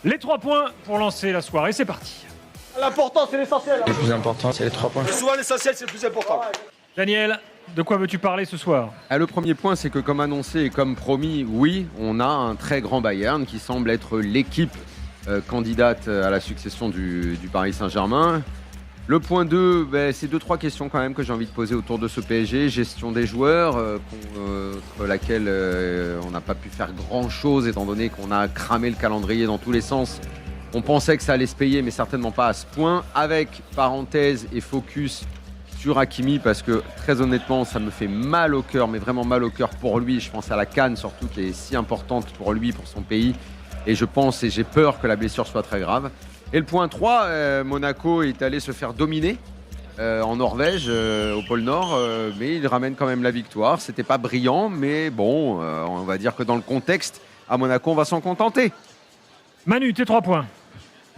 Les 3 points pour lancer la soirée, c'est parti. L'important, c'est l'essentiel. Le plus important, c'est les 3 points. Souvent, l'essentiel, c'est le plus important. Daniel, de quoi veux-tu parler ce soir? Le premier point, c'est que comme annoncé et comme promis, oui, on a un très grand Bayern qui semble être l'équipe candidate à la succession du Paris Saint-Germain. Le point 2, c'est 2-3 questions quand même que j'ai envie de poser autour de ce PSG. Gestion des joueurs, contre laquelle on n'a pas pu faire grand-chose étant donné qu'on a cramé le calendrier dans tous les sens. On pensait que ça allait se payer, mais certainement pas à ce point. Avec parenthèse et focus sur Hakimi, parce que très honnêtement, ça me fait mal au cœur, mais vraiment mal au cœur pour lui. Je pense à la CAN surtout, qui est si importante pour lui, pour son pays. Et je pense et j'ai peur que la blessure soit très grave. Et le point 3, Monaco est allé se faire dominer en Norvège, au pôle Nord, mais il ramène quand même la victoire. C'était pas brillant, mais bon, on va dire que dans le contexte, à Monaco, on va s'en contenter. Manu, tes 3 points.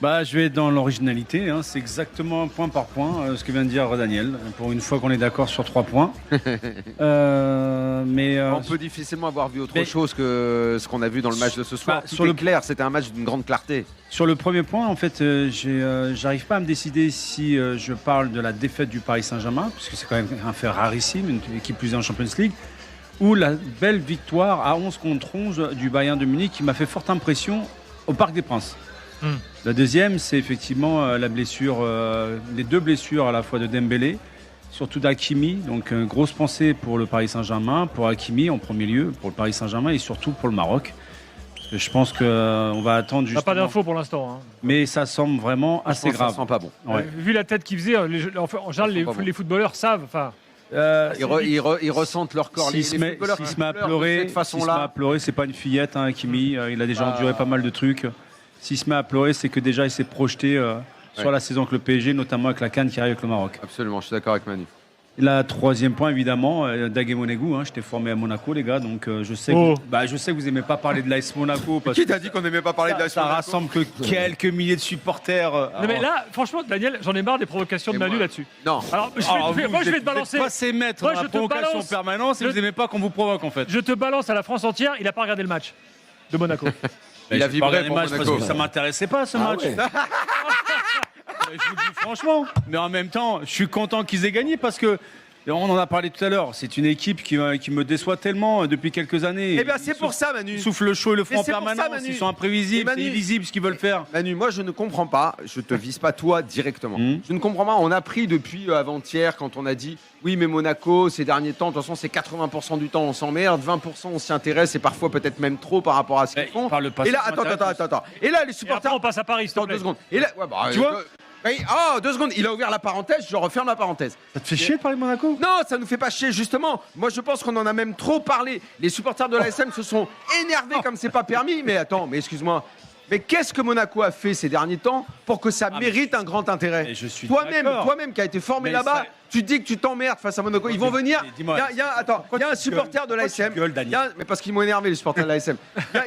Je vais être dans l'originalité, c'est exactement point par point ce que vient de dire Daniel. Pour une fois qu'on est d'accord sur 3 points. On peut difficilement avoir vu autre chose que ce qu'on a vu dans le match de ce soir. Sur le clair, c'était un match d'une grande clarté. Sur le premier point, en fait, j'arrive pas à me décider si je parle de la défaite du Paris Saint-Germain, puisque c'est quand même un fait rarissime, une équipe plus en Champions League, ou la belle victoire à 11 contre 11 du Bayern de Munich qui m'a fait forte impression au Parc des Princes. La deuxième, c'est effectivement la blessure, les 2 blessures à la fois de Dembélé, surtout d'Hakimi. Donc, grosse pensée pour le Paris Saint-Germain, pour Hakimi en premier lieu, pour le Paris Saint-Germain et surtout pour le Maroc. Je pense qu'on va attendre justement. Pas d'infos pour l'instant. Mais ça semble vraiment assez grave. Ça sent pas bon. Ouais. Vu la tête qu'il faisait, en général, les footballeurs savent. Ils ressentent leur corps. S'il se met à pleurer, c'est pas une fillette, Hakimi. Il a déjà enduré pas mal de trucs. S'il se met à pleurer, c'est que déjà il s'est projeté sur la saison avec le PSG, notamment avec la CAN qui arrive avec le Maroc. Absolument, je suis d'accord avec Manu. Et la troisième point, évidemment, Daguet Monégu. J'étais formé à Monaco, les gars, donc je sais que vous n'aimez pas parler de l'AS Monaco. Parce Qui t'a dit qu'on n'aimait pas parler de l'AS Monaco? Ça rassemble que quelques milliers de supporters. Non, mais là, franchement, Daniel, j'en ai marre des provocations de Manu là-dessus. Non. Alors, je vais te balancer. Vous êtes passé maître dans la provocation en permanence et vous n'aimez pas qu'on vous provoque, en fait. Je te balance à la France entière, il n'a pas regardé le match de Monaco. Il a vibré pour match Monaco. parce que ça m'intéressait pas ce match. Ouais. Je vous dis franchement, mais en même temps, je suis content qu'ils aient gagné parce que on en a parlé tout à l'heure. C'est une équipe qui me déçoit tellement depuis quelques années. Eh bien, c'est pour ça, Manu. Ils soufflent le chaud et le froid en permanence. Ils sont imprévisibles, c'est illisible ce qu'ils veulent faire. Manu, moi, je ne comprends pas. Je te vise pas toi directement. Je ne comprends pas. On a pris depuis avant-hier quand on a dit oui, mais Monaco, ces derniers temps, de toute façon, c'est 80% du temps on s'emmerde, 20% on s'y intéresse et parfois peut-être même trop par rapport à ce qu'ils font. Et là, attends. Et là, les supporters. Après, on passe à Paris, s'il te plaît. 2 secondes. Et là, tu vois. 2 secondes, il a ouvert la parenthèse, je referme la parenthèse. Ça te fait chier de parler de Monaco? Non, ça nous fait pas chier, justement. Moi, je pense qu'on en a même trop parlé. Les supporters de l'ASM se sont énervés comme c'est pas permis. Mais attends, mais excuse-moi. Mais qu'est-ce que Monaco a fait ces derniers temps pour que ça mérite un grand intérêt? Toi-même qui a été formé là-bas, tu dis que tu t'emmerdes face à Monaco. Ils vont venir. Il y a un supporter de l'ASM. Mais parce qu'ils m'ont énervé, les supporters de l'ASM.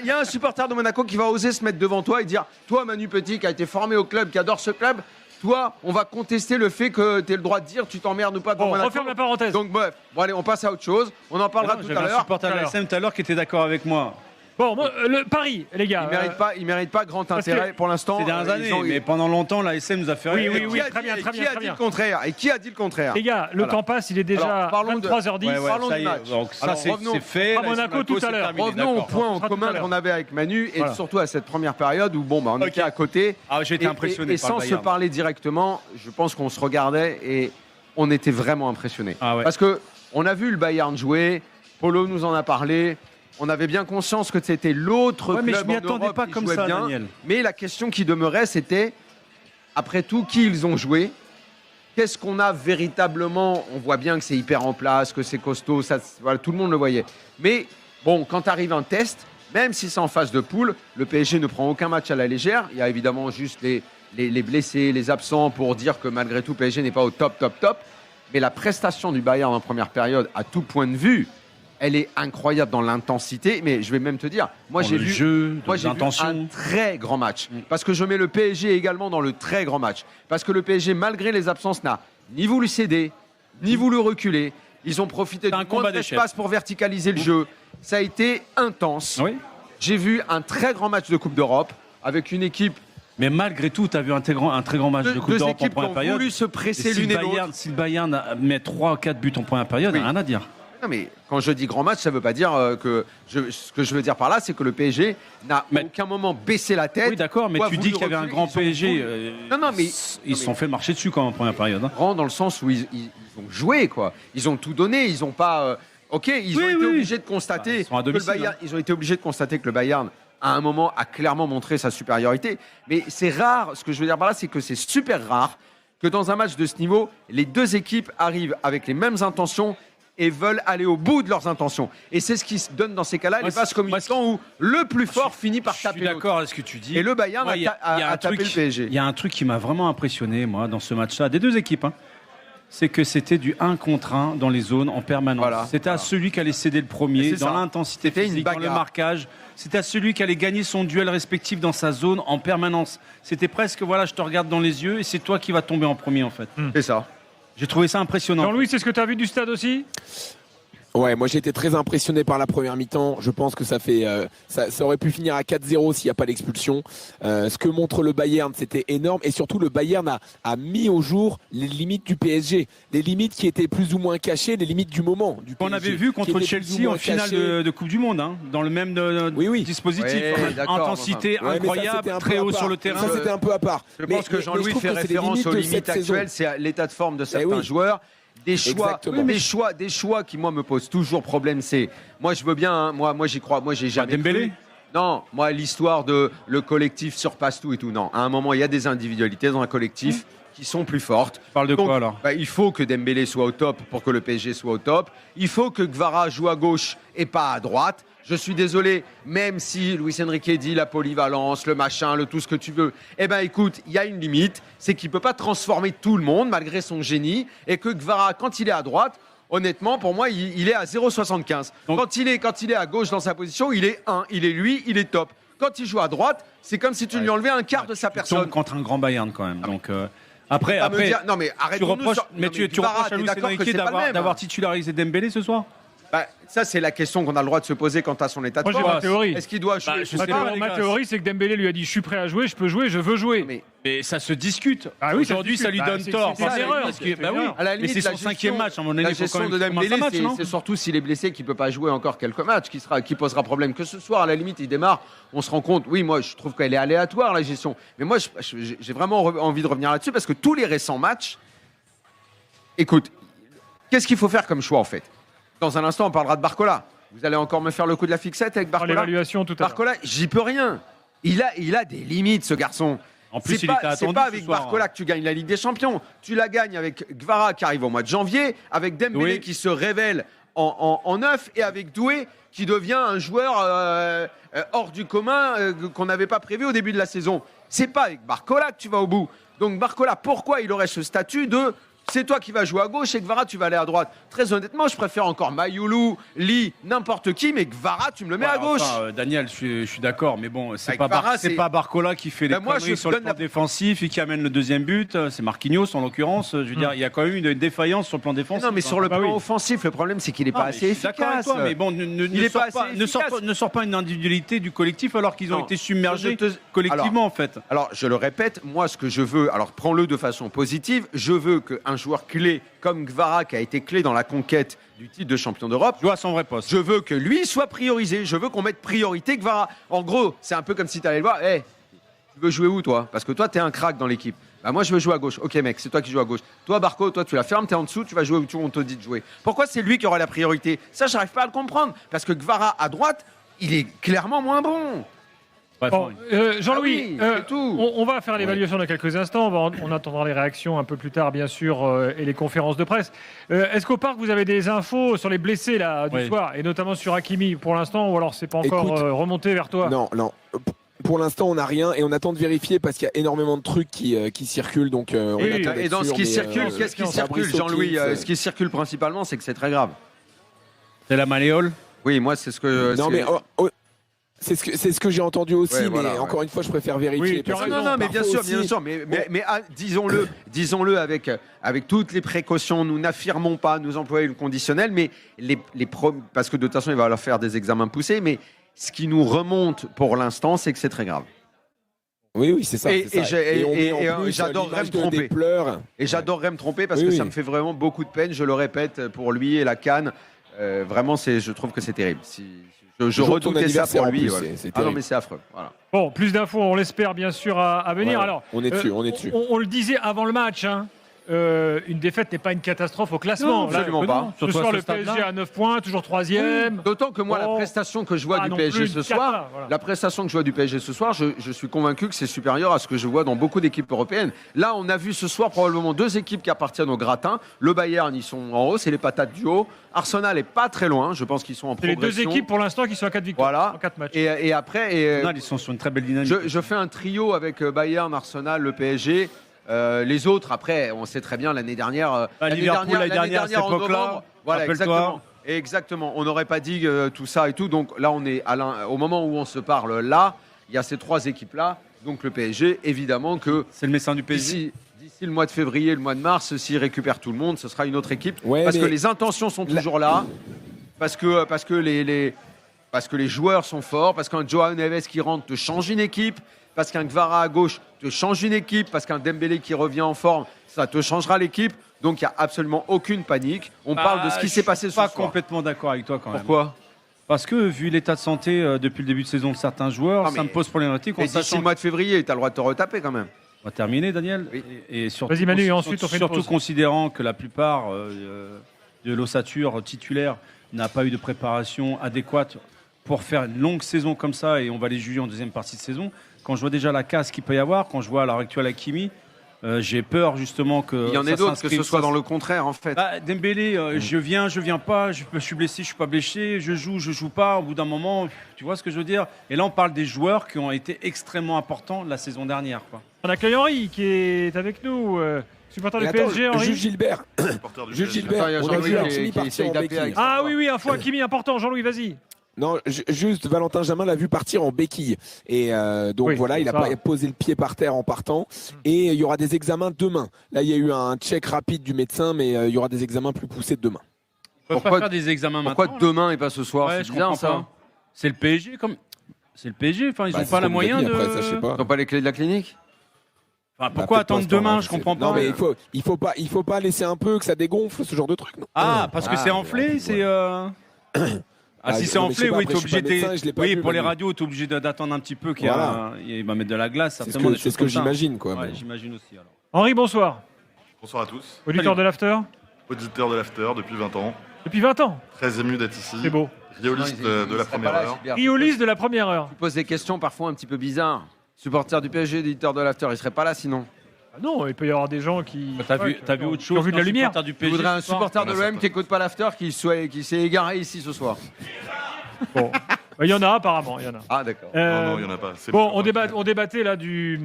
Il y a un supporter de Monaco qui va oser se mettre devant toi et dire toi, Manu Petit, qui a été formé au club, qui adore ce club, toi, on va contester le fait que tu aies le droit de dire tu t'emmerdes ou pas dans Monaco. Referme la parenthèse. Donc bref, bon allez, on passe à autre chose. On en parlera tout à l'heure. Un supporter de l'ASM tout à l'heure qui était d'accord avec moi. Bon, le Paris, les gars. Il mérite pas grand intérêt pour l'instant. Ces dernières années, mais pendant longtemps, l'ASM nous a fait rien. Oui, très bien. Qui a dit le contraire? Et qui a dit le contraire? Les gars, le temps passe, il est déjà 23h10. Parlons du match. Donc ça, c'est fait. À Monaco tout à l'heure. Revenons au point en commun qu'on avait avec Manu et surtout à cette première période où on était à côté. J'ai été impressionné. Et sans se parler directement, je pense qu'on se regardait et on était vraiment impressionnés. Parce qu'on a vu le Bayern jouer, Polo nous en a parlé. On avait bien conscience que c'était l'autre club mais je m'y en attendais Europe pas qui comme jouait ça, bien. Daniel. Mais la question qui demeurait, c'était, après tout, qui ils ont joué? Qu'est-ce qu'on a véritablement? On voit bien que c'est hyper en place, que c'est costaud, tout le monde le voyait. Mais bon, quand arrive un test, même si c'est en phase de poule, le PSG ne prend aucun match à la légère. Il y a évidemment juste les blessés, les absents pour dire que malgré tout, PSG n'est pas au top. Mais la prestation du Bayern en première période, à tout point de vue, elle est incroyable dans l'intensité, mais je vais même te dire, moi j'ai vu un très grand match. Parce que je mets le PSG également dans le très grand match. Parce que le PSG, malgré les absences, n'a ni voulu céder, ni voulu reculer. Ils ont profité du moins d'espace pour verticaliser le jeu. Ça a été intense. Oui. J'ai vu un très grand match de Coupe d'Europe. avec une équipe, Mais malgré tout, tu as vu un très grand match de Coupe deux d'Europe en équipes qui première ont période. voulu se Et presser si l'une le et l'autre. Si le Bayern met 3 ou 4 buts en première période, Oui. rien à dire. Non, mais quand je dis grand match, ça ne veut pas dire ce que je veux dire par là, c'est que le PSG n'a Mais- aucun moment baissé la tête. Oui, d'accord, mais ou a tu voulu dis qu'il y avait un reculer, grand ils ont PSG. voulu- Non, mais- Ils se sont fait marcher dessus quand même en première période. Hein. Grand dans le sens où ils ont joué, quoi. Ils ont tout donné, ils n'ont pas. Ok, ils ont Oui, été oui. obligés de constater Ils sont à que le domicile, Bayern, hein. ils ont été obligés de constater que le Bayern à un moment a clairement montré sa supériorité. Mais c'est rare. Ce que je veux dire par là, c'est que c'est super rare que dans un match de ce niveau, les deux équipes arrivent avec les mêmes intentions et veulent aller au bout de leurs intentions. Et c'est ce qui se donne dans ces cas-là, Moi, les vases moi, communicants où le plus fort finit par Je suis taper l'autre. d'accord avec ce que tu dis. Et le Bayern Moi, il y a a un tapé truc- le PSG. Il y a un truc qui m'a vraiment impressionné, moi, dans ce match-là, des deux équipes. Hein. C'est que c'était du 1 contre 1 dans les zones en permanence. Voilà. C'était à celui qui allait céder le Et premier, c'est dans ça. l'intensité C'était une physique, dans le bagarre. marquage. C'était à celui qui allait gagner son duel respectif dans sa zone en permanence. C'était presque, voilà, je te regarde dans les yeux et c'est toi qui vas tomber en premier, en fait. C'est ça. J'ai trouvé ça impressionnant. Jean-Louis, c'est ce que tu as vu du stade aussi? Ouais, moi j'ai été très impressionné par la première mi-temps. Je pense que ça aurait pu finir à 4-0 s'il n'y a pas l'expulsion. Ce que montre le Bayern, c'était énorme. Et surtout, le Bayern a mis au jour les limites du PSG. Les limites qui étaient plus ou moins cachées, les limites du moment. Du On PSG, avait vu qui contre étaient plus Chelsea ou moins en finale cachées. de Coupe du Monde, hein, dans le même Oui. dispositif. Ouais, d'accord, Intensité Ouais, mais ça, incroyable, c'était un très peu à haut part. sur le terrain. Ça, c'était un peu à part. Je Mais- pense que mais Jean-Louis je trouve fait que c'est les référence limites aux de limites cette saison. actuelles, c'est à l'état de forme de certains oui. joueurs. Des choix, Exactement. des choix qui moi me posent toujours problème. C'est moi je veux bien, hein, moi j'y crois, moi j'ai jamais Dembélé cru. Non, moi l'histoire de le collectif surpasse tout et tout. Non, à un moment il y a des individualités dans un collectif qui sont plus fortes. Tu parles de Donc, quoi alors? Il faut que Dembélé soit au top pour que le PSG soit au top. Il faut que Gvara joue à gauche et pas à droite. Je suis désolé, même si Luis Enrique dit la polyvalence, le machin, le tout ce que tu veux. Eh ben écoute, il y a une limite, c'est qu'il peut pas transformer tout le monde malgré son génie et que Gvara, quand il est à droite, honnêtement, pour moi, il est à 0,75. Donc- Quand il est à gauche dans sa position, il est 1. Il est lui, il est top. Quand il joue à droite, c'est comme si tu lui enlevais un quart de sa Tu personne. tombes contre un grand Bayern quand même. Donc après, Pas me après dire- non mais tu arrête-nous reproches, sur- mais non, tu Gvara, reproches à t'es Luis d'accord que Enrique c'est pas le même, d'avoir hein. titularisé Dembélé ce soir. Bah, ça, c'est la question qu'on a le droit de se poser quant à son état de Moi, j'ai forme. ma théorie. Est-ce qu'il doit jouer Bah, je sais pas, les Ma gars, théorie, c'est que Dembélé lui a dit: je suis prêt à jouer, je peux jouer, je veux jouer. Mais Mais ça se discute. Ah oui, ça se Aujourd'hui, ça lui discute. donne Bah, tort. c'est une Parce que- erreur, parce que- c'est bah une oui. erreur. à la Mais limite, c'est la son gestion- 5e match. À mon La avis, il faut gestion quand de même Dembélé, match, non c'est surtout s'il est blessé qu'il peut pas jouer encore quelques matchs, qui posera problème. Que ce soir, à la limite, il démarre. On se rend compte. Oui, moi, je trouve qu'elle est aléatoire la gestion. Mais moi, j'ai vraiment envie de revenir là-dessus parce que tous les récents matchs. Écoute, qu'est-ce qu'il faut faire comme choix en fait? Dans un instant, on parlera de Barcola. Vous allez encore me faire le coup de la fixette avec Dans Barcola? l'évaluation tout à l'heure. Barcola, j'y peux rien. Il a des limites, ce garçon. En plus, C'est il pas, était c'est attendu pas ce avec soir, Barcola que tu gagnes la Ligue des Champions. Tu la gagnes avec Gvara qui arrive au mois de janvier, avec Dembélé Oui. qui se révèle en neuf et avec Doué qui devient un joueur hors du commun qu'on n'avait pas prévu au début de la saison. C'est pas avec Barcola que tu vas au bout. Donc Barcola, pourquoi il aurait ce statut de c'est toi qui vas jouer à gauche et Gvara tu vas aller à droite? Très honnêtement, je préfère encore Mayoulou, Lee, n'importe qui, mais Gvara tu me le mets à gauche. Enfin, Daniel, je suis d'accord, mais bon, c'est Avec pas, Barra, c'est c'est- pas Barcola qui fait les Ben moi, conneries je sur le donne plan la- défensif et qui amène le deuxième but. C'est Marquinhos en l'occurrence. Je veux dire, il y a quand même une défaillance sur le plan défensif. Non, mais sur le Bah plan oui. offensif, le problème c'est qu'il n'est pas Ah, mais assez je suis d'accord avec efficace. toi, mais bon, Il est pas assez efficace. ne sort pas une individualité du collectif alors qu'ils ont Non. été submergés Je te- collectivement en fait. Alors, je le répète, moi, ce que je veux, alors prends-le de façon positive, je veux qu'un joueur clé comme Gvara, qui a été clé dans la conquête du titre de champion d'Europe, Joue à son vrai poste. je veux que lui soit priorisé. Je veux qu'on mette priorité Gvara. En gros, c'est un peu comme si tu allais le voir. Hey, tu veux jouer où, toi? Parce que toi, tu es un crack dans l'équipe. Bah, moi, je veux jouer à gauche. Ok, mec, c'est toi qui joues à gauche. Toi, Barco, toi, tu la fermes, tu es en dessous, tu vas jouer où on te dit de jouer. Pourquoi c'est lui qui aura la priorité? Ça, j'arrive pas à le comprendre. Parce que Gvara, à droite, il est clairement moins bon. Bref, Bon, Jean-Louis, Ah oui, c'est tout. on va faire l'évaluation dans quelques instants. On attendra les réactions un peu plus tard, bien sûr, et les conférences de presse. Est-ce qu'au parc, vous avez des infos sur les blessés là, du Oui. soir, et notamment sur Hakimi pour l'instant, ou alors c'est pas encore Écoute, remonté vers toi? Non. Pour l'instant, on n'a rien et on attend de vérifier parce qu'il y a énormément de trucs qui circulent. Donc, on Oui, attend Et d'être dans ce sûr, qui mais, circule, qu'est-ce qui Fabrice circule, Hawkins, Jean-Louis? Ce qui circule principalement, c'est que c'est très grave. c'est la malléole. Oui, moi, c'est ce que. Non, c'est- mais c'est ce que j'ai entendu aussi, Ouais, mais voilà, encore une fois, je préfère vérifier. Oui, tu as parce que Non, raison. non, mais bien parfois sûr, bien aussi- sûr. Mais disons-le avec toutes les précautions. Nous n'affirmons pas, nous employons le conditionnel, mais parce que de toute façon, il va leur faire des examens poussés. Mais ce qui nous remonte pour l'instant, c'est que c'est très grave. Oui, c'est ça. Et c'est ça. et j'adorerais me tromper. Des pleurs. Et j'adorerais me tromper parce Oui, que oui. ça me fait vraiment beaucoup de peine, je le répète, pour lui et la CAN. Vraiment, je trouve que c'est terrible. Je jour de ton redoutais ça anniversaire pour en lui. plus, Ouais. c'est Ah non, terrible. mais c'est affreux. Voilà. Bon, plus d'infos, on l'espère bien sûr à venir. Ouais, Alors, on est dessus, on est dessus. On le disait avant le match, hein, une défaite n'est pas une catastrophe au classement. Non, absolument pas. Ce Surtout à soir, ce le stade-là. PSG à 9 points, toujours 3e. D'autant que moi, la Bon, prestation que je vois pas du non PSG plus ce une soir, cata, voilà. la prestation que je vois du PSG ce soir, je suis convaincu que c'est supérieur à ce que je vois dans beaucoup d'équipes européennes. Là, on a vu ce soir probablement deux équipes qui appartiennent au gratin. Le Bayern, ils sont en haut, c'est les patates du haut. Arsenal est pas très loin, je pense qu'ils sont en C'est les progression. deux équipes pour l'instant qui sont à 4 victoires Voilà. en 4 matchs. Et après, Ils sont sur une très belle dynamique. je fais un trio avec Bayern, Arsenal, le PSG. Les autres, après, on sait très bien l'année dernière. Liverpool, l'année dernière, à cette en époque-là, novembre, voilà, rappelle-toi. exactement. On n'aurait pas dit tout ça et tout. Donc là, on est au moment où on se parle. Là, il y a ces trois équipes-là. Donc le PSG, évidemment que C'est le médecin du PSG. d'ici le mois de février, le mois de mars, s'il récupère tout le monde, ce sera une autre équipe. Ouais, parce mais- que les intentions sont toujours là. Parce que les joueurs sont forts, parce qu'un Joao Neves qui rentre te change une équipe, parce qu'un Gvara à gauche te change une équipe, parce qu'un Dembélé qui revient en forme, ça te changera l'équipe. Donc il n'y a absolument aucune panique. On parle de ce qui s'est passé Je ce suis pas soir. complètement d'accord avec toi quand même. Pourquoi? Parce que vu l'état de santé depuis le début de saison de certains joueurs, Ah, ça mais- me pose problématique. Et En d'ici le sachant mois de février, tu as le droit de te retaper quand même. On va terminer, Daniel. Oui. Et surtout, Vas-y, Manu, et ensuite, on fait une surtout pause. considérant que la plupart de l'ossature titulaire n'a pas eu de préparation adéquate pour faire une longue saison comme ça, et on va les juger en deuxième partie de saison. Quand je vois déjà la casse qu'il peut y avoir, quand je vois à l'heure actuelle Hakimi, j'ai peur justement que Il y en ça a d'autres, que s'inscrive- ce soit dans le contraire en fait. Bah, Dembélé, je viens pas, je suis blessé, je suis pas blessé, je joue pas. Au bout d'un moment, tu vois ce que je veux dire. Et là, on parle des joueurs qui ont été extrêmement importants la saison dernière, quoi. On accueille Henri qui est avec nous, supporter du Et attends, PSG, Henri. Jules Gilbert, Jules Gilbert, Attends, il y a on a Jean-Louis vu qui- Hakimi qui partir essaye en d'appeler béquille. avec- Ah oui, info Hakimi important, Jean-Louis, vas-y. Non, juste Valentin Jamin l'a vu partir en béquille. Et donc Oui, voilà, il a ça. pas posé le pied par terre en partant. Et il y aura des examens demain. Là, il y a eu un check rapide du médecin, mais il y aura des examens plus poussés demain. Ils peuvent Pourquoi- pas faire des examens Pourquoi maintenant. demain et pas ce soir? Ouais, C'est je bizarre comprends ça. pas. C'est le PSG comme. C'est le PSG. Enfin, ils Bah, n'ont c'est pas ce la qu'on nous a moyen dit, de. après, ça, je sais pas. Ils n'ont pas les clés de la clinique? Enfin, Bah, pourquoi peut-être pas attendre ce temps-là, demain? je Je sais. comprends Non, pas. mais il faut pas laisser un peu que ça dégonfle ce genre de truc. Non. Ah, parce que Ah, c'est mais enflé, en fait, c'est. Ah, si c'est non, mais je sais enflé, pas, oui, après, t'es je suis obligé. pas médecin, je l'ai pas Oui, vu, pour les Manu. radios, t'es obligé d'attendre un petit peu Voilà. il va mettre de la glace, C'est certainement. des ce choses que comme ça. j'imagine, quoi. Ouais, mais- j'imagine aussi. Alors. Henri, bonsoir. Bonsoir à tous. Auditeur Salut. de l'After. Auditeur de l'After depuis 20 ans. Depuis 20 ans. Très ému d'être ici. C'est beau. Rioliste de la première heure. Rioliste de la première heure. Tu poses des questions parfois un petit peu bizarres. Supporter du PSG, éditeur de l'After, il serait pas là sinon. Ah non, il peut y avoir des gens qui. T'as ouais, vu autre qui ont chose vu de la qu'un lumière. supporter du Je PSG voudrais un ce soir supporter de Il y en a l'OM qui certains. n'écoute pas l'After, qui s'est égaré ici ce soir. Bon. Il y en a apparemment, il y en a. Ah d'accord. Euh, Non, il n'y en a pas. C'est Bon, pas grave. on débattait là du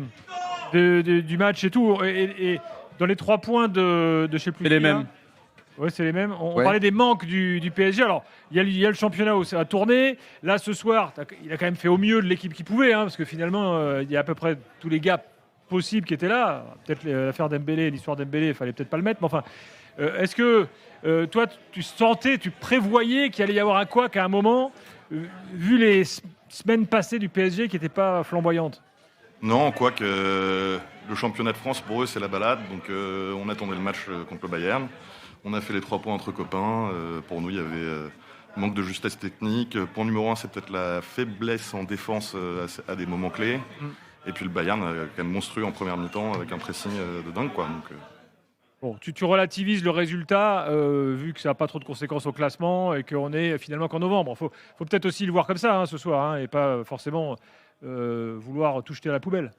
match et tout. Et dans les 3 points de je sais plus. C'est les qui, là. mêmes. Ouais, c'est les mêmes. On Ouais. parlait des manques du PSG. Alors, il y a le championnat où ça a tourné. Là, ce soir, il a quand même fait au mieux de l'équipe qu'il pouvait, hein, parce que finalement, il y a à peu près tous les gars possibles qui étaient là. Peut-être l'affaire Dembélé, l'histoire Dembélé, il fallait peut-être pas le mettre. Mais enfin, est-ce que toi, tu sentais, tu prévoyais qu'il allait y avoir un couac à un moment, vu les semaines passées du PSG qui n'étaient pas flamboyantes? Non, quoique le championnat de France, pour eux, c'est la balade. Donc on attendait le match contre le Bayern. On a fait les 3 points entre copains. Pour nous, il y avait manque de justesse technique. Point numéro 1, c'est peut-être la faiblesse en défense à des moments clés. Et puis le Bayern, quand même monstrueux en première mi-temps, avec un pressing de dingue, quoi. Donc, Bon, tu relativises le résultat, vu que ça n'a pas trop de conséquences au classement et qu'on est finalement qu'en novembre. Il faut peut-être aussi le voir comme ça, hein, ce soir, hein, et pas forcément vouloir tout jeter à la poubelle.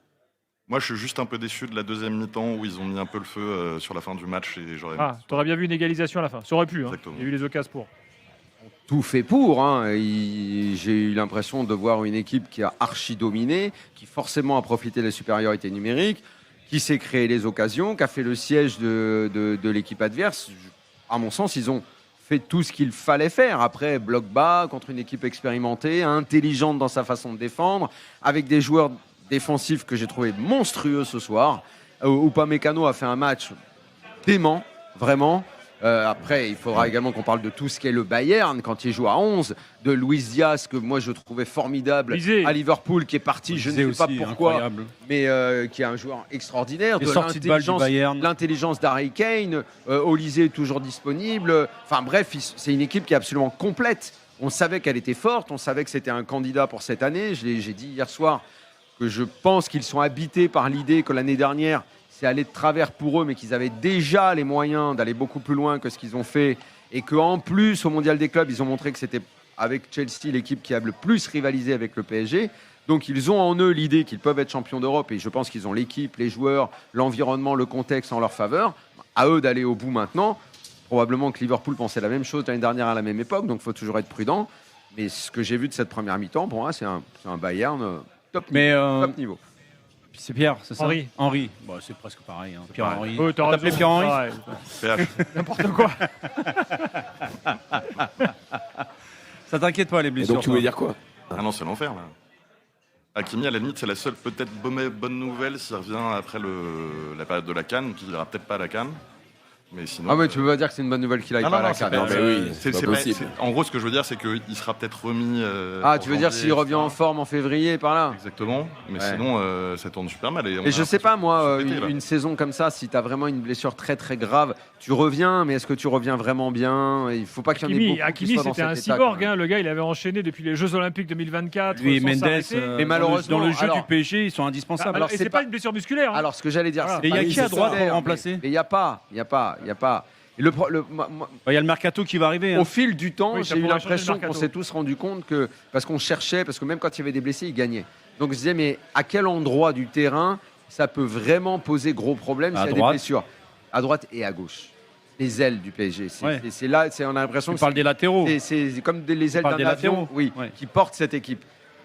moi, je suis juste un peu déçu de la deuxième mi-temps où ils ont mis un peu le feu sur la fin du match. Et j'aurais Ah, tu aurais bien vu une égalisation à la fin. Ça aurait pu. Hein. Exactement. Il y a eu les occasions pour. Tout fait pour. Hein. J'ai eu l'impression de voir une équipe qui a archi dominé, qui forcément a profité des supériorités numériques, qui s'est créé les occasions, qui a fait le siège de l'équipe adverse. À mon sens, ils ont fait tout ce qu'il fallait faire. Après, bloc bas contre une équipe expérimentée, intelligente dans sa façon de défendre, avec des joueurs défensifs que j'ai trouvé monstrueux ce soir. Upamecano a fait un match dément, vraiment. Après, il faudra également qu'on parle de tout ce qu'est le Bayern quand il joue à 11, de Luis Diaz que moi je trouvais formidable Lisez. à Liverpool, qui est parti, je ne sais pas pourquoi, mais qui est un joueur extraordinaire. Les De sorties de balle du Bayern. l'intelligence d'Harry Kane, Olise est toujours disponible. Enfin bref, c'est une équipe qui est absolument complète. On savait qu'elle était forte, on savait que c'était un candidat pour cette année. J'ai dit hier soir que je pense qu'ils sont habités par l'idée que l'année dernière, c'est allé de travers pour eux, mais qu'ils avaient déjà les moyens d'aller beaucoup plus loin que ce qu'ils ont fait. Et qu'en plus, au Mondial des clubs, ils ont montré que c'était avec Chelsea l'équipe qui a le plus rivalisé avec le PSG. Donc ils ont en eux l'idée qu'ils peuvent être champions d'Europe. Et je pense qu'ils ont l'équipe, les joueurs, l'environnement, le contexte en leur faveur. À eux d'aller au bout maintenant. Probablement que Liverpool pensait la même chose l'année dernière à la même époque. Donc il faut toujours être prudent. Mais ce que j'ai vu de cette première mi-temps, pour moi, c'est un Bayern top niveau. C'est Pierre, c'est ça Henry. Henry. Bon, c'est presque pareil. Hein. Pierre-Henry. Oh, t'as T'appelais raison. Pierre-Henry Ouais. PH. N'importe quoi. Ça t'inquiète pas, les Et blessures donc tu toi voulais dire quoi? Ah non, c'est l'enfer là. Hakimi, à la limite, c'est la seule peut-être bonne nouvelle s'il revient après la période de la CAN, qui ira peut-être pas à la CAN. Mais sinon. Ah mais tu veux pas dire que c'est une bonne nouvelle qu'il aille Ah pas à non, la non, CAN. c'est Non, pas- mais oui, c'est c'est pas possible. en gros, ce que je veux dire, c'est qu'il sera peut-être remis. Tu veux dire s'il revient en forme en février par là? Exactement. Mais Ouais. sinon, ça tourne super mal. Et je sais pas moi, cet été, là. une saison comme ça, si tu as vraiment une blessure très très grave, tu reviens, mais est-ce que tu reviens vraiment bien? Il faut pas qu'il y en ait beaucoup qui Hakimi, soient dans c'était un cet état, cyborg. quoi. Hein. Le gars, il avait enchaîné depuis les Jeux Olympiques 2024. Lui et sans Mendes, s'arrêter. Mais malheureusement, dans le jeu alors- du PSG, ils sont indispensables. Alors, et c'est c'est pas pas- une blessure musculaire. Hein. Alors ce que j'allais dire, Voilà. c'est Et il y a pas qui à droite pour nécessaire, remplacer? mais il y a pas. Et Il y a le mercato qui va arriver. au Hein. fil du temps, Oui, ça j'ai eu pourrait changer l'impression le qu'on mercato. s'est tous rendu compte que parce qu'on cherchait, parce que même quand il y avait des blessés, ils gagnaient. Donc je disais, mais à quel endroit du terrain ça peut vraiment poser gros problème À s'il y a des droite. blessures? À droite et à gauche. Les ailes du PSG. Ouais. C'est là, on a l'impression On que parle des latéraux. c'est comme les ailes parle des d'un avion, latéraux. oui, Ouais. qui portent cette équipe.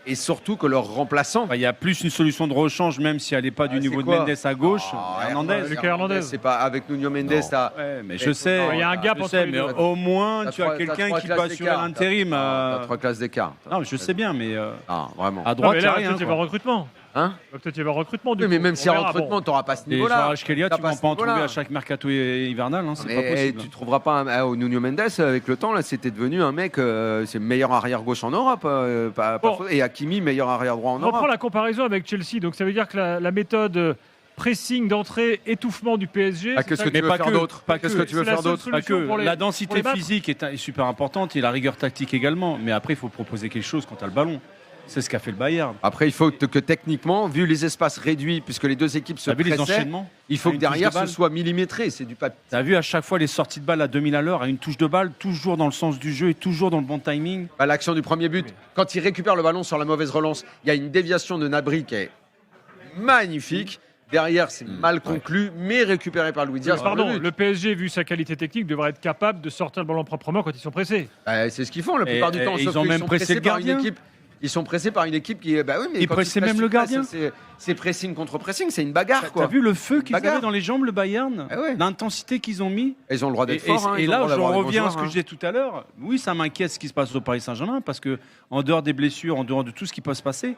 Et surtout que leur remplaçant. Enfin, il y a plus une solution de rechange, même si elle n'est pas du Ah, niveau c'est de quoi? Mendes à gauche. Hernandez. Lucas Hernandez. C'est pas avec Nuno Mendes. t'as- Ouais, mais Mais je sais. non, il y a un gap je entre sais, les mais deux. au moins, T'as tu as trois- quelqu'un t'as trois qui classes peut assurer d'écart. l'intérim. T'as 3 classes d'écart. Non, mais je sais bien, mais Ah, vraiment. à Non, droite, mais il n'y a là, rien. peut-être il y avait quoi. recrutement. Hein? Peut-être il y avait recrutement. Du Oui, mais coup. même On s'il y a verra, recrutement, bon. tu n'auras pas ce Et niveau-là. Jean Kelia, T'as tu vas ce pas en trouver niveau-là. à chaque mercato hivernal, hein, c'est pas Mais possible. tu trouveras pas au Nuno Mendes avec le temps là, c'était devenu un mec, c'est le meilleur arrière gauche en Europe, pas Bon. faute. Et Hakimi meilleur arrière droit en On reprend Europe. la comparaison avec Chelsea. Donc ça veut dire que la méthode pressing d'entrée, étouffement du PSG. Ah, c'est qu'est-ce ça que tu veux pas faire que, d'autre? pas Qu'est-ce que. que tu veux C'est la faire seule d'autre? Pas que solution pour la les densité battre. physique est super importante et la rigueur tactique également. Mais après, il faut proposer quelque chose quand tu as le ballon. C'est ce qu'a fait le Bayern. Après, il faut que techniquement, vu les espaces réduits, puisque les deux équipes se Tu as vu les pressaient, enchaînements? il faut À que une touche derrière de balle. ce soit millimétré. C'est du papier. Tu as vu à chaque fois les sorties de balle à 2000 à l'heure, à une touche de balle, toujours dans le sens du jeu et toujours dans le bon timing. Bah, l'action du premier but, quand il récupère le ballon sur la mauvaise relance, il y a une déviation de Gnabry qui est magnifique. Derrière, c'est mal conclu, mais récupéré par Luis Diaz. Pardon, pour le but. le PSG, vu sa qualité technique, devrait être capable de sortir le ballon proprement quand ils sont pressés. Bah, c'est ce qu'ils font la plupart du temps. et sauf ils ont qu'ils même sont pressé pressés le par une gardien. équipe. Ils sont pressés par une équipe qui est. Bah oui, mais Ils quand pressaient pressent, même le tu presses, gardien. C'est pressing contre pressing, c'est une bagarre T'as quoi. vu le feu qu'ils Bagarre. avaient dans les jambes, le Bayern? Ah ouais. L'intensité qu'ils ont mis? Ils ont le droit Et, d'être forts. hein, et ils ont là, le droit j'en d'avoir des bons reviens à ce joueurs, que hein. je disais tout à l'heure. Oui, ça m'inquiète ce qui se passe au Paris Saint-Germain parce que, en dehors des blessures, en dehors de tout ce qui peut se passer,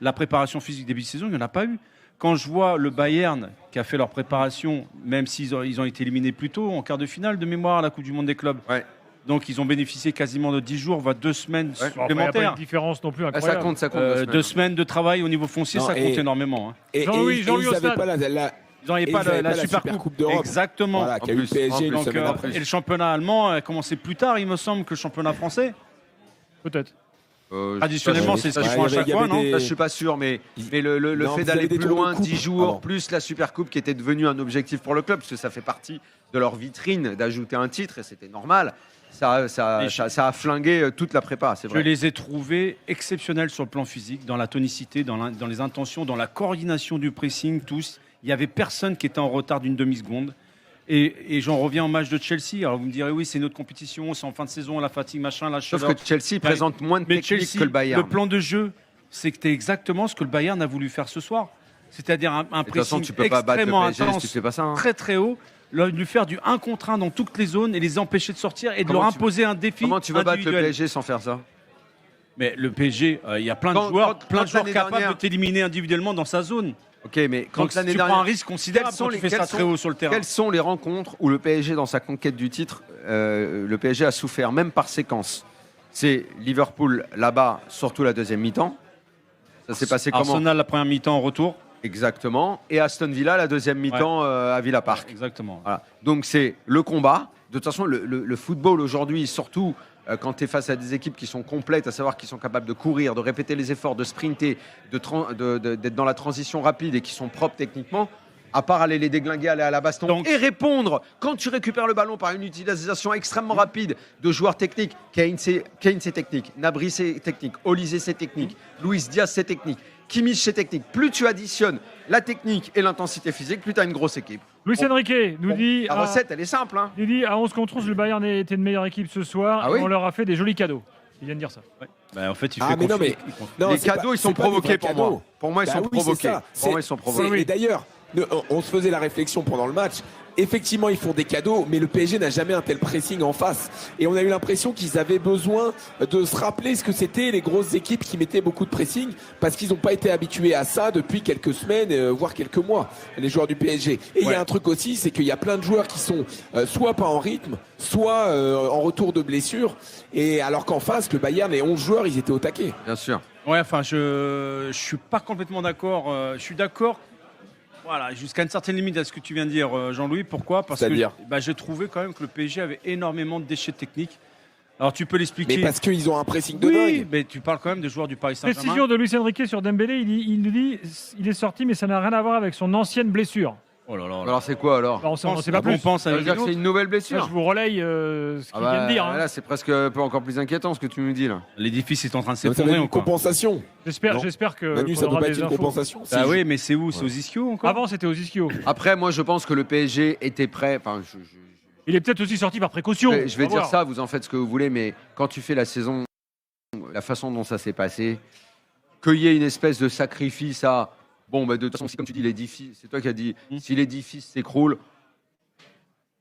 la préparation physique début de saison, il n'y en a pas eu. Quand je vois le Bayern qui a fait leur préparation, même s'ils ont été éliminés plus tôt, en quart de finale de mémoire à la Coupe du Monde des clubs. Ouais. Donc, ils ont bénéficié quasiment de 10 jours, voire 2 semaines Bon, après, il n'y a pas supplémentaires. une différence non plus Ah, ça incroyable. compte, ça compte. 2 semaines de travail au niveau foncier, Non, ça compte énormément. Hein. Et, Jean-Louis, et Jean-Louis ils au n'avaient stade. pas la, Ils n'avaient et pas ils avaient la pas la Super Super Coupe. Coupe d'Europe. Exactement. voilà, qui a eu le plus, PSG en une plus. semaine Donc, après. et le championnat allemand a commencé plus tard, il me semble, que le championnat français. Peut-être. Traditionnellement, c'est ce qu'ils font à chaque fois, non? Ça, je suis pas sûr, mais le Non, fait vous d'aller avez des plus tours de loin, coupe. 10 jours, Pardon. plus la Super Coupe qui était devenue un objectif pour le club, parce que ça fait partie de leur vitrine d'ajouter un titre, et c'était normal. Ça a flingué toute la prépa, c'est Je vrai. les ai trouvés exceptionnels sur le plan physique, dans la tonicité, dans les intentions, dans la coordination du pressing, tous. Il n'y avait personne qui était en retard d'une demi-seconde. Et j'en reviens au match de Chelsea. Alors vous me direz, oui, c'est une autre compétition, c'est en fin de saison, la fatigue, machin, la Sauf chaleur. que Chelsea présente moins de Mais technique Chelsea, que le Bayern. le plan de jeu, c'était exactement ce que le Bayern a voulu faire ce soir. C'est-à-dire un De toute façon, pressing tu peux pas battre le extrêmement PSG si intense, tu fais pas ça. hein. très très haut, lui faire du 1 contre 1 dans toutes les zones et les empêcher de sortir et de Comment leur tu- imposer un défi Comment tu veux battre le individuel. PSG sans faire ça? Mais le PSG, il y a plein de Quand- joueurs, quand plein de joueurs l'année capables dernière- de t'éliminer individuellement dans sa zone. Ok, mais quand Donc l'année tu dernière, prends un risque considérable quand tu fais ça très haut sur le terrain. quelles sont les rencontres où le PSG, dans sa conquête du titre, le PSG a souffert, même par séquence? C'est Liverpool là-bas, surtout la deuxième mi-temps. Ça s'est passé comment? Arsenal la première mi-temps en retour. Exactement. Et Aston Villa la deuxième mi-temps à Villa Park. Exactement. Voilà. Donc c'est le combat. De toute façon, le football aujourd'hui, surtout quand tu es face à des équipes qui sont complètes, à savoir qui sont capables de courir, de répéter les efforts, de sprinter, d'être dans la transition rapide et qui sont propres techniquement, à part aller les déglinguer, aller à la baston Donc- et répondre quand tu récupères le ballon par une utilisation extrêmement rapide de joueurs techniques. Kane c'est technique, Gnabry c'est technique, Olysée c'est technique, Luis Diaz c'est technique, Kimmich c'est technique. Plus tu additionnes la technique et l'intensité physique, plus tu as une grosse équipe. Luis Bon. Enrique nous dit La recette, elle est simple. Hein. il dit à 11 contre 11, le Bayern était une meilleure équipe ce soir. Ah et oui on leur a fait des jolis cadeaux. Il vient de dire ça. En fait, il Ah, fait mais non, confiance. mais- Non, Les c'est pas- cadeaux, ils sont c'est pas des provoqués vrais pour cadeaux. moi. Pour moi, ils Bah sont oui, provoqués. c'est ça. Pour moi, ils sont provoqués. Et d'ailleurs, on se faisait la réflexion pendant le match. Effectivement, ils font des cadeaux, mais le PSG n'a jamais un tel pressing en face. Et on a eu l'impression qu'ils avaient besoin de se rappeler ce que c'était les grosses équipes qui mettaient beaucoup de pressing, parce qu'ils n'ont pas été habitués à ça depuis quelques semaines, voire quelques mois, les joueurs du PSG. Et il y a un truc aussi, c'est qu'il y a plein de joueurs qui sont soit pas en rythme, soit en retour de blessure. Et alors qu'en face, le Bayern, les 11 joueurs, ils étaient au taquet. Bien sûr. Ouais, enfin, je suis pas complètement d'accord. Je suis d'accord. Voilà, jusqu'à une certaine limite à ce que tu viens de dire, Jean-Louis. Pourquoi? Parce que C'est-à-dire j'ai trouvé quand même que le PSG avait énormément de déchets techniques. Alors tu peux l'expliquer. Mais parce qu'ils ont un pressing de Oui, dingue. mais tu parles quand même des joueurs du Paris Saint-Germain. Précision de Luis Enrique sur Dembélé, il nous dit il est sorti, mais ça n'a rien à voir avec son ancienne blessure. Oh là là. Alors c'est quoi alors? Alors, on ne sait pas On plus. pense à Ça veut dire que c'est une nouvelle Là, blessure? je vous relaye ce qu'il vient de dire. hein. Là, c'est presque un peu encore plus inquiétant ce que tu nous dis là. L'édifice est en train de Ça va s'effondrer être une encore. compensation. J'espère Non. que Manu, qu'on ça aura doit pas être des une infos. compensation. Ah Si. oui, mais c'est où? C'est aux ischios encore? Avant, c'était aux ischios. Après, moi, je pense que le PSG était prêt. Enfin, Il est peut-être aussi sorti par précaution. je vais On va dire voir. ça, vous en faites ce que vous voulez, mais quand tu fais la saison, la façon dont ça s'est passé, qu'il y ait une espèce de sacrifice à. Bon, bah, de toute façon, si, comme tu dis, l'édifice, c'est toi qui as dit, si l'édifice s'écroule,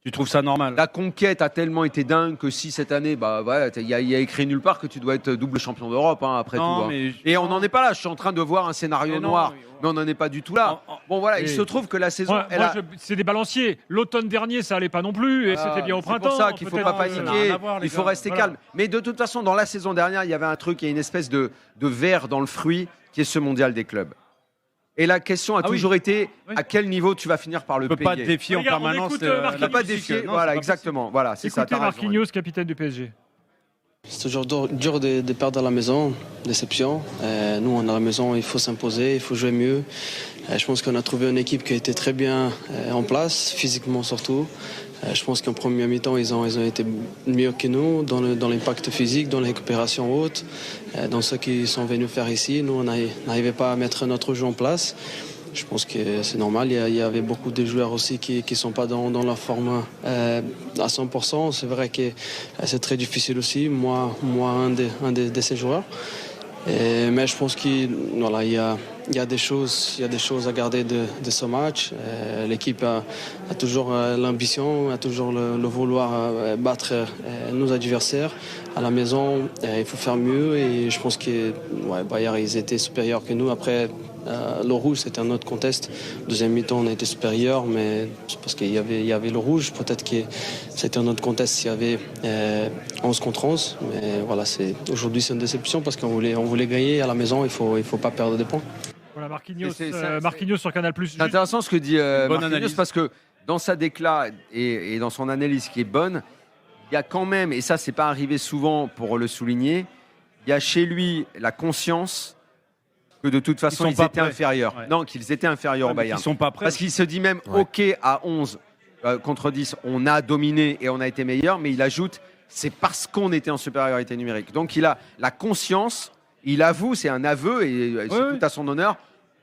Tu trouves ça normal? la conquête a tellement été dingue que si cette année, bah, ouais, il y a écrit nulle part que tu dois être double champion d'Europe, hein, après Non, tout. hein. mais- Et on n'en est pas là. Je suis en train de voir un scénario Mais non, noir, mais- mais on n'en est pas du tout là. Bon, voilà, il Oui. se trouve que la saison, Moi, c'est des balanciers. L'automne dernier, ça allait pas non plus, et c'était bien au printemps. C'est pour ça qu'il ne faut peut-être, pas ça n'a paniquer, rien à voir, les il faut gars. rester Voilà. calme. Mais de toute façon, dans la saison dernière, il y avait un truc, il y a une espèce de verre dans le fruit qui est ce mondial des clubs. Et la question a Ah oui. toujours été Oui. à quel niveau tu vas finir par le Tu peux pas te payer. défier en Regarde, on permanence. écoute, la Marquinhos. Tu peux pas musique, défier, non, voilà, c'est pas exactement. Voilà, c'est ça. Écoutez t'as raison. Marquinhos, capitaine du PSG. C'est toujours dur de perdre à la maison, déception. Nous, on est à la maison, il faut s'imposer, il faut jouer mieux. Je pense qu'on a trouvé une équipe qui a été très bien en place, physiquement surtout. Je pense qu'en première mi-temps, ils ont été mieux que nous dans l'impact physique, dans la récupération haute, dans ce qu'ils sont venus faire ici. Nous, on n'arrivait pas à mettre notre jeu en place. Je pense que c'est normal. Il y avait beaucoup de joueurs aussi qui ne sont pas dans leur forme à 100%. C'est vrai que c'est très difficile aussi. Moi un de ces joueurs. Mais je pense qu'il y a des choses à garder de ce match. L'équipe a toujours l'ambition, a toujours le vouloir battre nos adversaires. À la maison, il faut faire mieux. Et je pense que Bayern, ils étaient supérieurs que nous. Après, le rouge, c'était un autre contexte. Deuxième mi-temps, on a été supérieur, mais c'est parce qu'il y avait le rouge. Peut-être que c'était un autre contexte s'il y avait 11 contre 11. Mais voilà, aujourd'hui, c'est une déception parce qu'on voulait gagner à la maison. Il faut pas perdre des points. Voilà, Marquinhos, C'est- Marquinhos sur Canal+. C'est intéressant ce que dit bonne Marquinhos analyse. parce que dans sa décla et dans son analyse qui est bonne, il y a quand même, et ça c'est pas arrivé souvent pour le souligner, il y a chez lui la conscience que de toute façon sont ils pas étaient prêts. inférieurs. Ouais. Non, qu'ils étaient inférieurs au Ils Bayern. sont pas prêts. Parce qu'il se dit même, Ouais. OK, à 11 contre 10, on a dominé et on a été meilleur, mais il ajoute, c'est parce qu'on était en supériorité numérique. Donc il a la conscience, il avoue, c'est un aveu et c'est Ouais. tout à son honneur,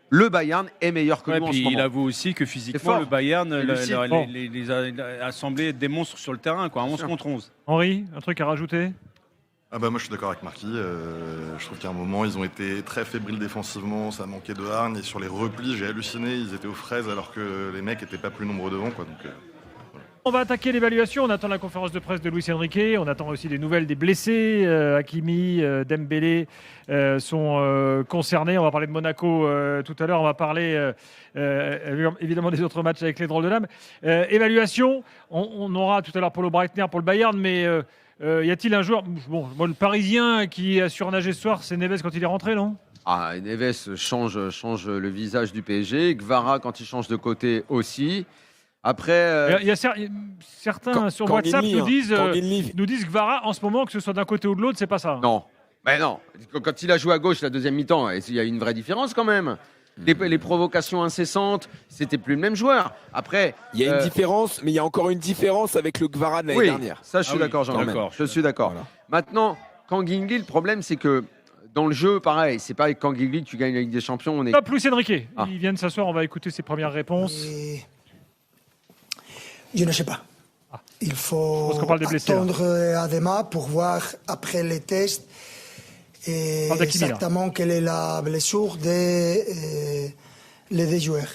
le Bayern est meilleur que Ouais, nous en puis ce moment. il avoue aussi que C'est physiquement, fort. le Bayern C'est lucide. Bon. les a semblé être des monstres sur le terrain, quoi, 11 sûr. contre 11. Henri, un truc à rajouter? Ah bah moi je suis d'accord avec Marquis. Je trouve qu'à un moment ils ont été très fébriles défensivement, ça manquait de hargne et sur les replis j'ai halluciné, ils étaient aux fraises alors que les mecs étaient pas plus nombreux devant quoi. Donc, On va attaquer l'évaluation. On attend la conférence de presse de Luis Enrique. On attend aussi des nouvelles des blessés. Hakimi, Dembélé sont concernés. On va parler de Monaco tout à l'heure. On va parler évidemment des autres matchs avec les drôles de dames. Évaluation. On aura tout à l'heure Paulo Breitner pour le Bayern. Mais y a-t-il un joueur... Bon, moi, le Parisien qui a surnagé ce soir, c'est Neves quand il est rentré, non ? Ah, Neves change le visage du PSG. Gvara, quand il change de côté aussi. Après, il y a certains sur WhatsApp nous disent Gvara en ce moment, que ce soit d'un côté ou de l'autre, c'est pas ça. non. Ben non. Quand il a joué à gauche la deuxième mi-temps, il y a une vraie différence quand même. Les provocations incessantes, c'était plus le même joueur. Après, Il y a une différence, mais il y a encore une différence avec le Gvara de l'année dernière. Ça, je suis d'accord, Jean-Marc. Je suis d'accord. Voilà. Maintenant, Kangingli, le problème, c'est que dans le jeu, pareil, c'est pas avec Kangingli que tu gagnes la Ligue des Champions. Top, Luis Enrique. Il vient de s'asseoir, on va écouter ses premières réponses. Je ne sais pas. Il faut attendre à demain pour voir après les tests exactement quelle est la blessure des deux joueurs.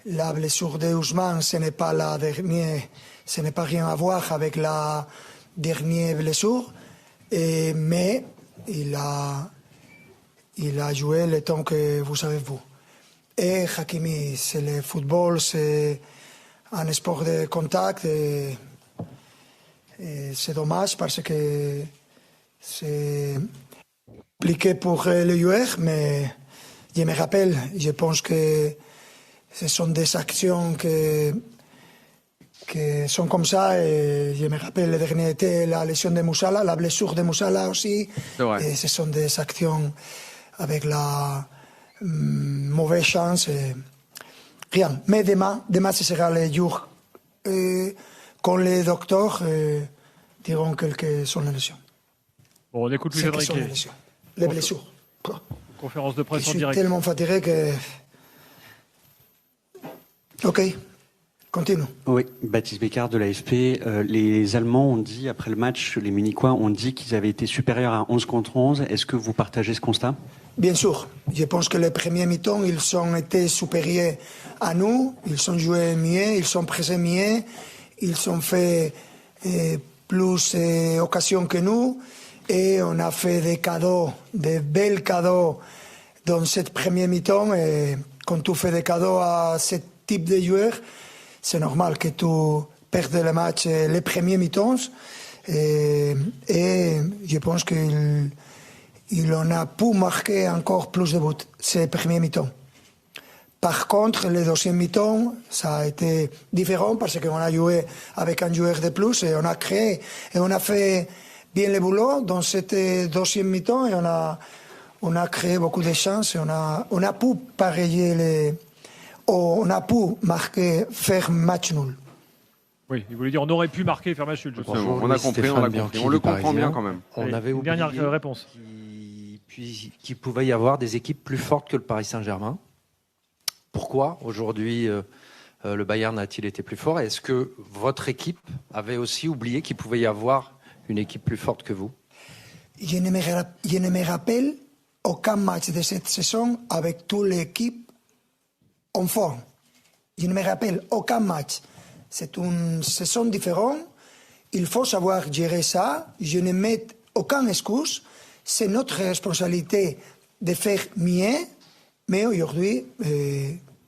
La blessure de Ousmane, ce n'est pas la dernière, ce n'est pas rien à voir avec la dernière blessure, mais il a joué le temps que vous savez vous. Et Hakimi, c'est le football, c'est un sport de contact et c'est dommage parce que c'est compliqué pour les joueurs, mais je me rappelle, je pense que ce sont des actions qui sont comme ça et je me rappelle le dernier été la lésion de Moussala, la blessure de Moussala aussi, et ce sont des actions avec la mauvaise chance. Rien. Mais demain, ce sera le jour quand les docteurs diront quelles sont les leçons. Bon, on écoute Luis Enrique. Les blessures. Conférence de presse en direct. Je suis tellement fatigué que... Ok, continue. Oui, Baptiste Bécard de l'AFP. Les Allemands ont dit, après le match, les Munichois ont dit qu'ils avaient été supérieurs à 11 contre 11. Est-ce que vous partagez ce constat ? Bien sûr. Je pense que les premiers mi-temps, ils ont été supérieurs à nous. Ils ont joué mieux, ils ont pressé mieux. Ils ont fait plus d'occasions que nous. Et on a fait des cadeaux, des belles cadeaux dans cette première mi-temps. Et quand tu fais des cadeaux à ce type de joueurs, c'est normal que tu perdes le match les premiers mi-temps. Et je pense qu'il en a pu marquer encore plus de buts ces premiers mi-temps. Par contre, le deuxième mi-temps, ça a été différent parce qu'on a joué avec un joueur de plus et on a créé et on a fait bien le boulot dans cette deuxième mi-temps et on a créé beaucoup de chances et on a pu pareiller on a pu marquer, faire match nul. Oui, il voulait dire on aurait pu marquer et faire match nul. Je pense. On a compris, on le comprend bien quand même. On avait une dernière réponse. Qu'il pouvait y avoir des équipes plus fortes que le Paris Saint-Germain. Pourquoi aujourd'hui le Bayern a-t-il été plus fort? Est-ce que votre équipe avait aussi oublié qu'il pouvait y avoir une équipe plus forte que vous? Je ne me rappelle aucun match de cette saison avec toute l'équipe en forme. Je ne me rappelle aucun match. C'est une saison différente. Il faut savoir gérer ça. Je ne mets aucune excuse. C'est notre responsabilité de faire mieux. Mais aujourd'hui,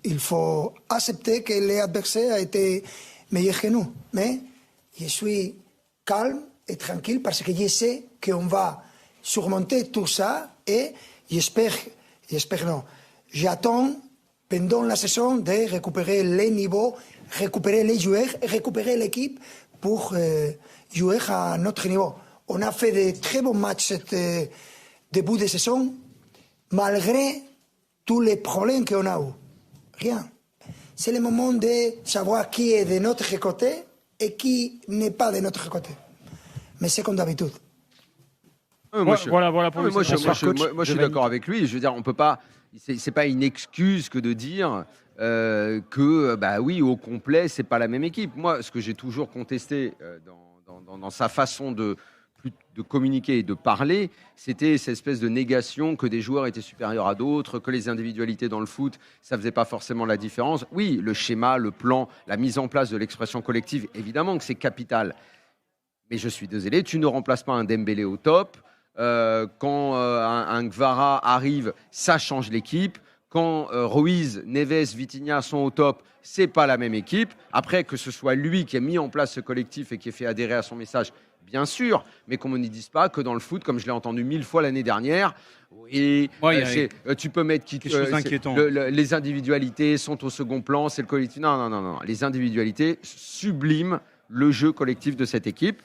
il faut accepter que l'adversaire a été meilleur que nous. Mais je suis calme et tranquille parce que je sais qu'on va surmonter tout ça et j'attends pendant la saison de récupérer les niveaux, récupérer les joueurs, récupérer l'équipe pour jouer à notre niveau. On a fait de très bons matchs cet début de saison, malgré tous les problèmes qu'on a eu. Rien. C'est le moment de savoir qui est de notre côté et qui n'est pas de notre côté. Mais c'est comme d'habitude. Voilà pour moi, je suis d'accord avec lui. Je veux dire, on peut pas. C'est pas une excuse que de dire que, bah oui, au complet, c'est pas la même équipe. Moi, ce que j'ai toujours contesté dans sa façon de plus de communiquer et de parler, c'était cette espèce de négation que des joueurs étaient supérieurs à d'autres, que les individualités dans le foot, ça faisait pas forcément la différence. Oui, le schéma, le plan, la mise en place de l'expression collective, évidemment que c'est capital. Mais je suis désolé, tu ne remplaces pas un Dembélé au top. Quand un Gvara arrive, ça change l'équipe. Quand Ruiz, Neves, Vitinha sont au top, c'est pas la même équipe. Après, que ce soit lui qui a mis en place ce collectif et qui a fait adhérer à son message, bien sûr, mais qu'on ne me dise pas que dans le foot, comme je l'ai entendu 1000 fois l'année dernière, et tu peux mettre les individualités sont au second plan, c'est le collectif. Non. Les individualités subliment le jeu collectif de cette équipe.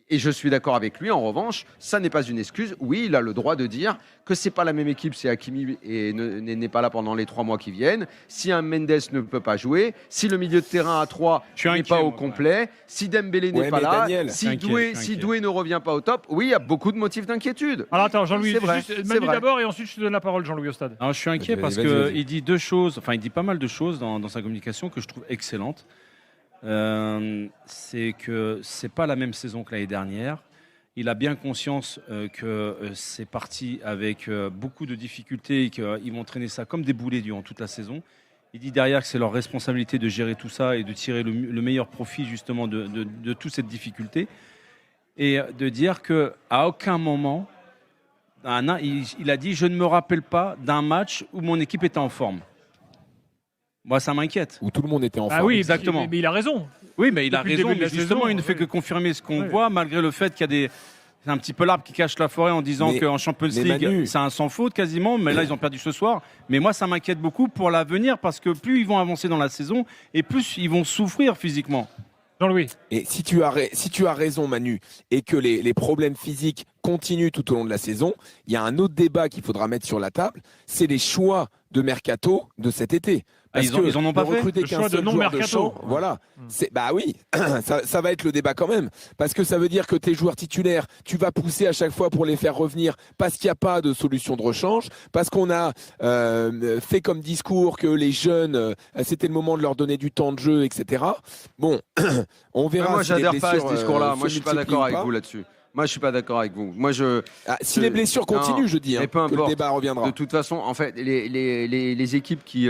Et je suis d'accord avec lui, en revanche, ça n'est pas une excuse. Oui, il a le droit de dire que c'est pas la même équipe si Hakimi n'est pas là pendant les 3 mois qui viennent, si un Mendes ne peut pas jouer, si le milieu de terrain à 3 n'est pas au complet, si Dembélé n'est pas là, Daniel, si Doué ne revient pas au top. Oui, il y a beaucoup de motifs d'inquiétude. Alors attends, Jean-Louis, c'est vrai, Manu d'abord et ensuite je te donne la parole, Jean-Louis, au stade. Alors, je suis inquiet parce qu'il dit deux choses, enfin il dit pas mal de choses dans sa communication que je trouve excellentes. C'est que c'est pas la même saison que l'année dernière. Il a bien conscience que c'est parti avec beaucoup de difficultés et qu'ils vont traîner ça comme des boulets durant toute la saison. Il dit derrière que c'est leur responsabilité de gérer tout ça et de tirer le meilleur profit justement de toute cette difficulté. Et de dire qu'à aucun moment, il a dit « Je ne me rappelle pas d'un match où mon équipe était en forme ». Moi, ça m'inquiète. Où tout le monde était en forme. Ah oui, exactement. Mais il a raison. Oui, mais il a raison. Mais justement, saison, il ne fait que confirmer ce qu'on voit, malgré le fait qu'il y a c'est un petit peu l'arbre qui cache la forêt en disant qu'en Champions League, c'est un sans faute quasiment. Mais là, ils ont perdu ce soir. Mais moi, ça m'inquiète beaucoup pour l'avenir parce que plus ils vont avancer dans la saison et plus ils vont souffrir physiquement. Jean-Louis. Et si tu as raison, Manu, et que les problèmes physiques continuent tout au long de la saison, il y a un autre débat qu'il faudra mettre sur la table, c'est les choix de mercato de cet été. Parce ils en ont pas fait le choix de non-mercato. Voilà. Bah oui, ça va être le débat quand même. Parce que ça veut dire que tes joueurs titulaires, tu vas pousser à chaque fois pour les faire revenir parce qu'il n'y a pas de solution de rechange, parce qu'on a fait comme discours que les jeunes, c'était le moment de leur donner du temps de jeu, etc. Bon, on verra. Moi, j'adhère pas à ce discours-là. Moi, je suis pas d'accord avec vous là-dessus. Moi, je suis pas d'accord avec vous. Moi, si les blessures continuent, je dis, peu importe, que le débat reviendra. De toute façon, en fait, les équipes qui...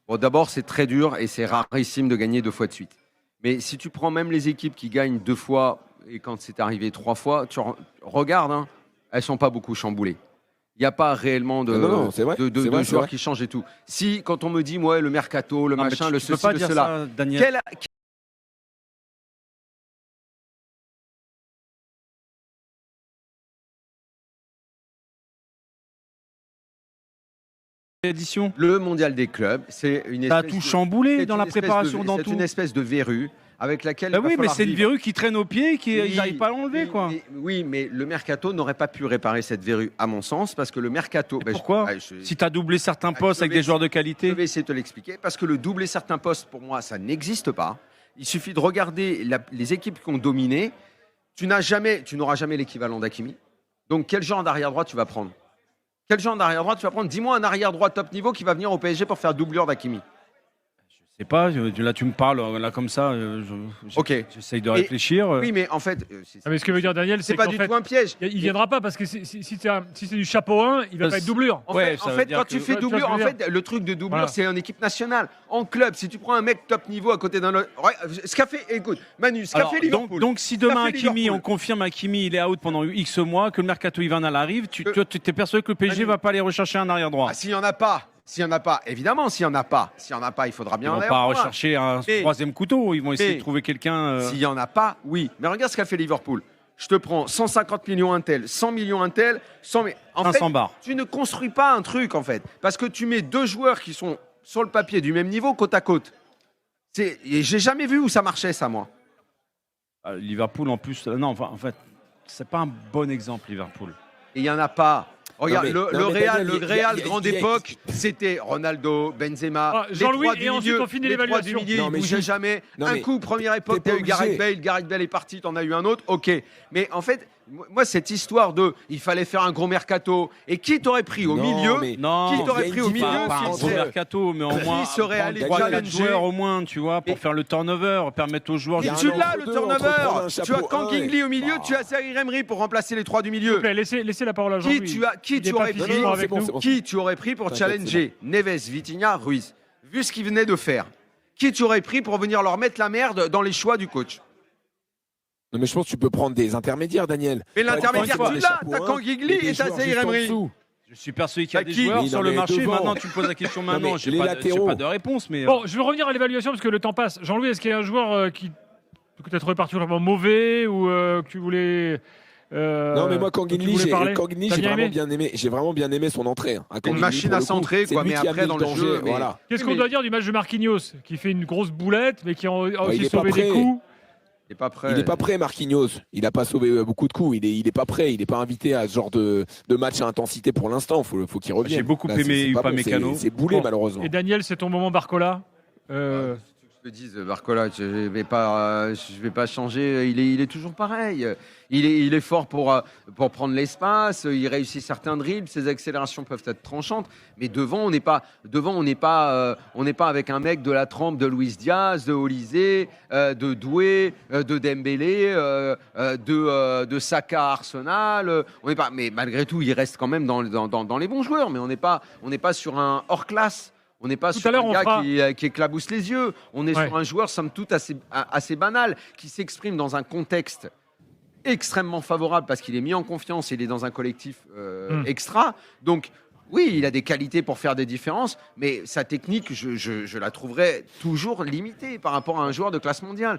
Bon, d'abord, c'est très dur et c'est rarissime de gagner 2 fois de suite. Mais si tu prends même les équipes qui gagnent 2 fois et quand c'est arrivé 3 fois, tu regardes, elles sont pas beaucoup chamboulées. Il n'y a pas réellement de joueurs qui changent et tout. Si, quand on me dit, le mercato, le machin, le ceci, le cela... Daniel. Édition. Le mondial des clubs, c'est une espèce. Ça a tout chamboulé dans la préparation dans tout. C'est une espèce de verrue avec laquelle. Bah oui, mais c'est une verrue qui traîne aux pieds, ils n'arrivent pas à l'enlever, quoi. Oui, mais le mercato n'aurait pas pu réparer cette verrue, à mon sens, parce que le mercato. Pourquoi si tu as doublé certains postes avec des joueurs de qualité. Je vais essayer de te l'expliquer, parce que le doubler certains postes, pour moi, ça n'existe pas. Il suffit de regarder les équipes qui ont dominé. Tu n'auras jamais l'équivalent d'Hakimi. Donc, quel genre d'arrière-droit tu vas prendre? Quel genre d'arrière-droit tu vas prendre? Dis-moi un arrière-droit top niveau qui va venir au PSG pour faire doublure d'Hakimi. Je sais pas, là tu me parles là comme ça, j'essaye de réfléchir. Oui, mais en fait... mais ce que veut dire Daniel, c'est pas du tout un piège. Il viendra pas parce que si c'est du chapeau 1, il va pas être doublure. En fait, quand tu fais doublure, le truc de doublure, c'est en équipe nationale. En club, si tu prends un mec top niveau à côté d'un autre... Ce qu'a fait, écoute, Manu, ce qu'a fait Liverpool... Donc si demain Hakimi, on confirme Hakimi, il est out pendant X mois, que le mercato hivernal arrive, tu es persuadé que le PSG va pas aller rechercher un arrière-droit? S'il y en a pas. S'il n'y en a pas, évidemment, s'il n'y en a pas, il faudra bien en avoir. Ils ne vont pas rechercher un troisième couteau, ils vont essayer de trouver quelqu'un. S'il n'y en a pas, oui. Mais regarde ce qu'a fait Liverpool. Je te prends 150 millions un tel, 100 millions un tel, 100 000. En fait, tu ne construis pas un truc, en fait. Parce que tu mets 2 joueurs qui sont sur le papier du même niveau, côte à côte. J'ai jamais vu où ça marchait, ça, moi. Liverpool, en plus. Non, en fait, c'est pas un bon exemple, Liverpool. Et il n'y en a pas. Regarde, le Real grande époque, c'était Ronaldo, Benzema. Jean-Louis, et ensuite on finit l'évaluation. Ils ne bougeaient jamais. Un coup, première époque, tu as eu Gareth Bale est parti, tu en as eu un autre. Ok. Mais en fait, moi, cette histoire de il fallait faire un gros mercato et qui t'aurait pris au milieu Non, Qui t'aurait pris au milieu pas un gros mercato, mais au moins serait allé 3-4 challenger joueurs au moins, tu vois, pour faire le turnover, permettre aux joueurs. Il y a Tu un l'as le entre-deux entre turnover. prendre un Tu as chapeau Kangingli un au milieu, tu as Zahir Emery pour remplacer les 3 du milieu. Laissez la parole à Jean-Louis. Qui Il tu est pas aurais physiquement Non, avec c'est bon, nous. c'est bon. Qui tu aurais pris pour T'inquiète, challenger Neves, Vitinha, Ruiz? Vu ce qu'ils venaient de faire, qui tu aurais pris pour venir leur mettre la merde dans les choix du coach? Non, mais je pense que tu peux prendre des intermédiaires, Daniel. Mais l'intermédiaire, Encore tu une l'as. fois, T'as Kangingli et t'as Zahir Emery. Je suis persuadé qu'il y a Bah, des qui joueurs Mais sur non, le mais marché. devant. Maintenant, tu me poses la question maintenant. mais J'ai les pas, latéraux. pas de réponse, mais. Bon, je veux revenir à l'évaluation parce que le temps passe. Jean-Louis, est-ce qu'il y a un joueur qui que tu as trouvé particulièrement mauvais ou que tu voulais. Non, mais moi, dont tu Kangingli, voulais parler j'ai bien vraiment aimé bien aimé. J'ai vraiment bien aimé son entrée. Hein. Une machine à centrer, quoi, mais après, dans le jeu, mais- Voilà. Qu'est-ce qu'on doit dire du match de Marquinhos qui fait une grosse boulette mais qui a il aussi est pas sauvé des prêt. coups? Il n'est pas prêt. Il n'est pas prêt, Marquinhos. Il n'a pas sauvé beaucoup de coups. Il est pas prêt. Il n'est pas invité à ce genre de match à intensité pour l'instant. Faut qu'il revienne. J'ai beaucoup Là, aimé c'est pas Upamecano. bon, c'est boulé, Bon. malheureusement. Et Daniel, c'est ton moment Barcola. Je te dise, Barcola, je vais pas changer. Il est toujours pareil. Il est fort pour prendre l'espace. Il réussit certains dribbles. Ses accélérations peuvent être tranchantes. Mais devant, on n'est pas avec un mec de la trempe de Luis Diaz, de Olysée, de Doué, de Dembélé, de Saka à Arsenal. On n'est pas. Mais malgré tout, il reste quand même dans les bons joueurs. Mais on n'est pas sur un hors classe. On n'est pas Tout sur à l'heure, un on gars fera- qui éclabousse les yeux. On est Ouais. sur un joueur, somme toute, assez banal, qui s'exprime dans un contexte extrêmement favorable parce qu'il est mis en confiance, il est dans un collectif extra. Donc, oui, il a des qualités pour faire des différences, mais sa technique, je la trouverais toujours limitée par rapport à un joueur de classe mondiale.